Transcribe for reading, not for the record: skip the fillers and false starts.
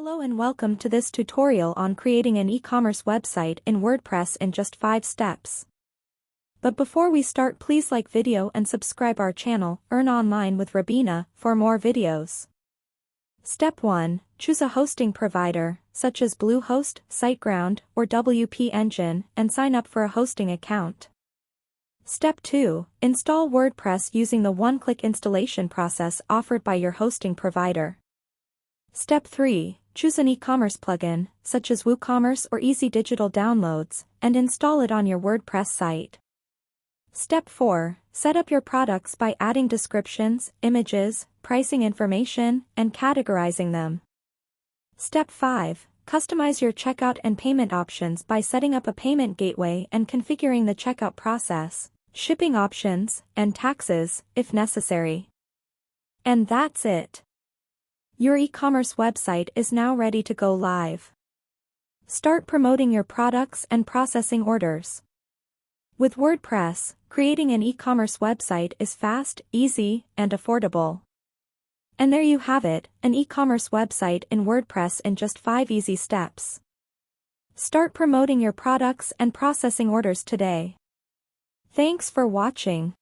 Hello and welcome to this tutorial on creating an e-commerce website in WordPress in just 5 steps. But before we start, please like video and subscribe our channel, Earn Online with Rabina, for more videos. Step 1. Choose a hosting provider, such as Bluehost, SiteGround, or WP Engine, and sign up for a hosting account. Step 2. Install WordPress using the one-click installation process offered by your hosting provider. Step 3. Choose an e-commerce plugin, such as WooCommerce or Easy Digital Downloads, and install it on your WordPress site. Step 4. Set up your products by adding descriptions, images, pricing information, and categorizing them. Step 5. Customize your checkout and payment options by setting up a payment gateway and configuring the checkout process, shipping options, and taxes, if necessary. And that's it. Your e-commerce website is now ready to go live. Start promoting your products and processing orders. With WordPress, creating an e-commerce website is fast, easy, and affordable. And there you have it, an e-commerce website in WordPress in just 5 easy steps. Start promoting your products and processing orders today. Thanks for watching.